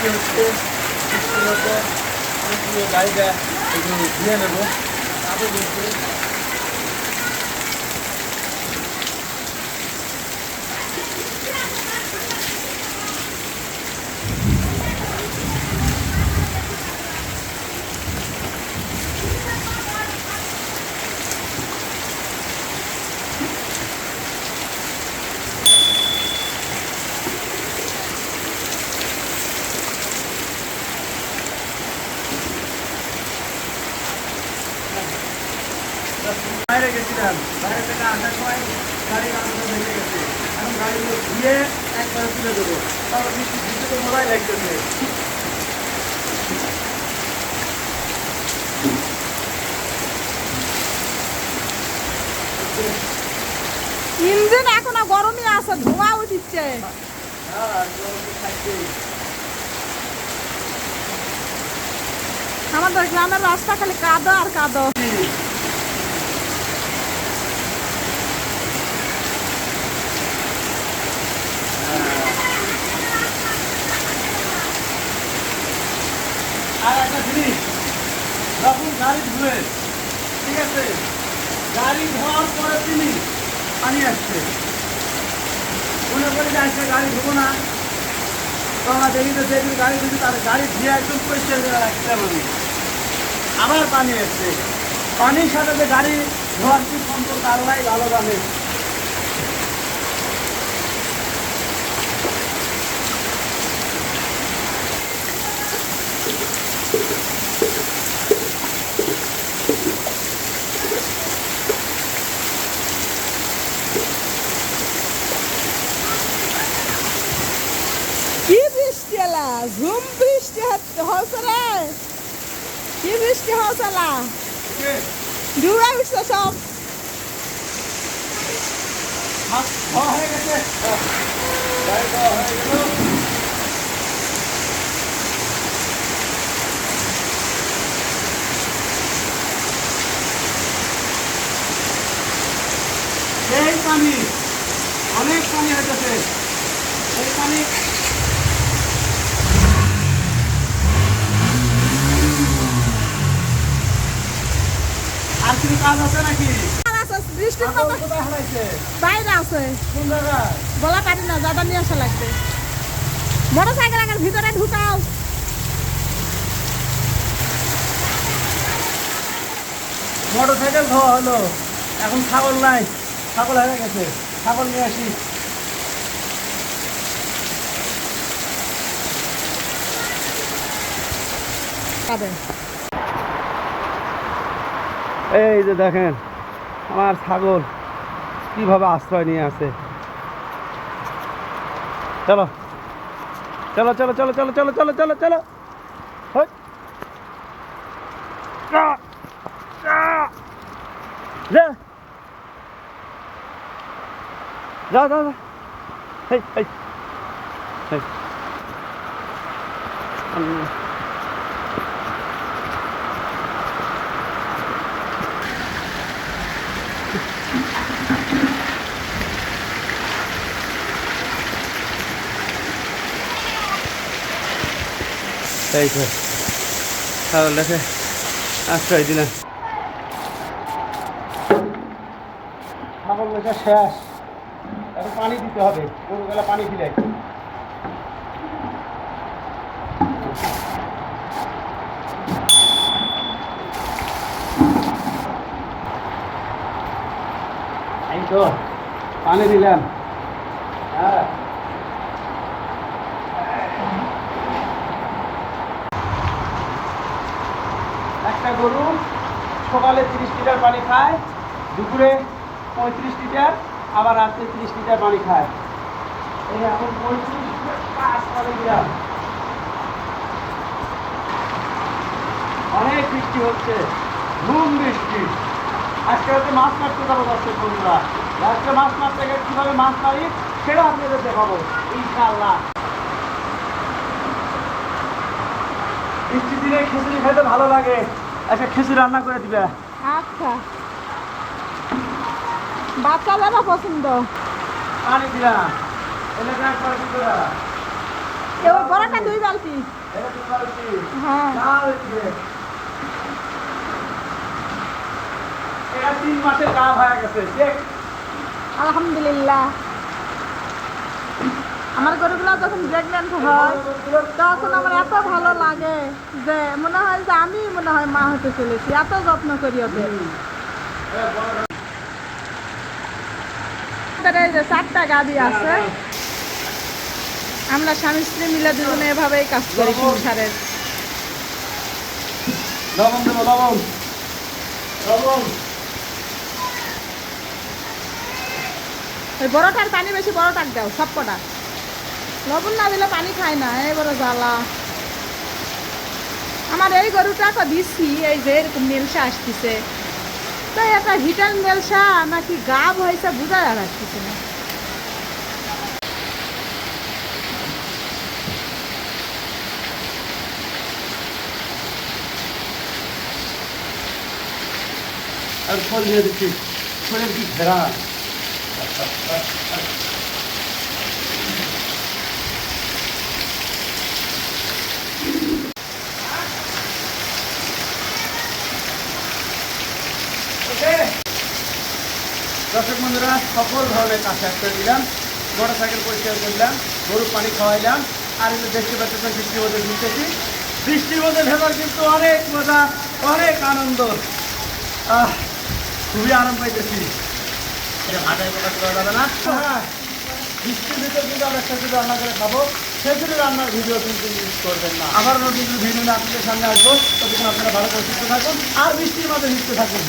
বৃষ্টি হচ্ছে, বৃষ্টির মধ্যে অনেকগুলো গাড়িটা একটু ধুয়ে নেবো তারপর বলছে বাইরে গেছিলাম, বাইরে থেকে আসার সময় গাড়ি কাগজটা ভেঙে গেছে। এখন গাড়িগুলো ধুয়ে একবারে তুলে দেবো, তারপর বৃষ্টি বৃষ্টি তো মোবাইল লাগতেছে। ইঞ্জিন এখনো গরমই আছে, ধোঁয়া উঠিচ্ছে। হ্যাঁ, গরম তো থাকবেই। আমাদের গ্রামের রাস্তা খালি কাদো আর কাদো। আর একটা জিনিস, যখন গাড়ি ধুয়ে, ঠিক আছে, গাড়ি ধোয়ার পরে তিনি পানি আসছে, মনে করি যে আজকে গাড়ি ধোবো না, তো আমরা দেখি তো যেদিন গাড়ি ধুবি তার গাড়ি ধুয়ে একদম পরিষ্কার করে রাখতে হবে। আবার পানি আসছে, পানির সাথে যে গাড়ি ধোয়ার কি সম্পর্ক আল্লাহ ভালো জানে। কি বৃষ্টি এলা, ঝুম বৃষ্টি হচ্ছে রে। কি বৃষ্টি হচ্ছে এলা, ডুবে উঠছে সব। হয়ে গেছে, গাড়ি ধোয়া হয়ে গেল। এই পানি, অনেক পানি হয়েছে, এই পানি আর কিছু কাজ আছে নাকি? বৃষ্টির আগুন মতো কোথায় হারাইছে? বাইরে আছে, কোন জায়গায়? বলা পারি না, দাদা নিয়ে আসা লাগবে। মোটর সাইকেল আগে ভিতরে ঢুকাও। মোটর সাইকেল ধোয়া হলো, এখন ছাগল নাই, ছাগল হয়ে গেছে, ছাগল নিয়ে আসি। এই যে দেখেন আমার ছাগল কিভাবে আশ্রয় নিয়ে আছে। চলো চলো চলো চলো চলো চলো চলো চলো চলো, হই। যা, যা, যা, যা, যা, যা। হেই, হেই, হেই। এই তো ছাগল দেখে আশ্রয় দিলাম। ছাগল লেখা শেষ, এখন পানি দিতে হবে, গরুবেলা পানি দিলে। এই তো পানি দিলাম। হ্যাঁ, একটা গরু সকালে 30 লিটার পানি খায়, দুপুরে 35 লিটার, আবার রাত্রে 30 লিটার পানি খায়। এই এখন 35 পানি দিলাম। অনেক বৃষ্টি হচ্ছে, ঝুম বৃষ্টি। আজকে হচ্ছে মাছ মারতে যাবো দর্শক বন্ধুরা, আজকে মাছ মারতে গেলে কীভাবে মাছ মারি সেটা আপনাদের দেখাবো ইনশাআল্লাহ। বৃষ্টির দিনে খিচুড়ি খেতে ভালো লাগে, একটা খিচুড়ি রান্না করে দিবে। আচ্ছা, বাচ্চাদেরও পছন্দ। পানি দিলাম, এলাকা একবার কি করে ওই বড়টা 2 বালতি। এটা কি বালতি? হ্যাঁ ডাল দিয়ে। এটা 3 মাসের গা হয়ে গেছে চেক। আলহামদুলিল্লাহ। আমার গরুগুলো যখন প্রেগনেন্ট হয় তখন আমার এত ভালো লাগে যে মনে হয় যে আমি মনে হয় মা হতে চলেছি, এত যত্ন করি ওদের। এই যে 4টা গাভী আছে, আমরা স্বামী স্ত্রী মিলে দুজনে এভাবেই কাজ করি সংসারের। লবণ দেবো, লবণ লবণ। ওই বড়টার পানি বেশি, বড়টার দাও সব কটা। লবণ না দিলে পানি খায় না, এই বড় জ্বালা। আমার এই গরুটাকে দিচ্ছি, এই যে এরকম মেলসা আসতেছে, তো এটা হিটার মেলসা নাকি গাব হয়েছে বোঝা যাচ্ছে না। আর ফল দিয়ে দিচ্ছি, ফলের কি ঘেরা। দর্শক বন্ধুরা, সকল ধরনের কাজ শেষ করে দিলাম। মোটর সাইকেল পরিষ্কার করলাম, গরুর পানি খাওয়াইলাম, আর এগুলো দেখতে পাচ্ছেন বৃষ্টির মধ্যে ঘুরতেছি। বৃষ্টির মধ্যে ভেতর কিন্তু অনেক মজা, অনেক আনন্দ। খুবই আরাম পাইতেছি। এটা ভাটায় প্রকাশ করা যাবে না। হ্যাঁ, বৃষ্টির ভিতর কিন্তু আমরা একটা কিছু রান্না করে খাবো, সেগুলো রান্নার ভিডিও কিন্তু ইউজ করবেন না। আবার নতুন ভিডিও নিয়ে আপনাদের সামনে আসবো, ততক্ষণ আপনারা ভালো করে সুস্থ থাকুন আর বৃষ্টির মধ্যে ভিজতে থাকুন।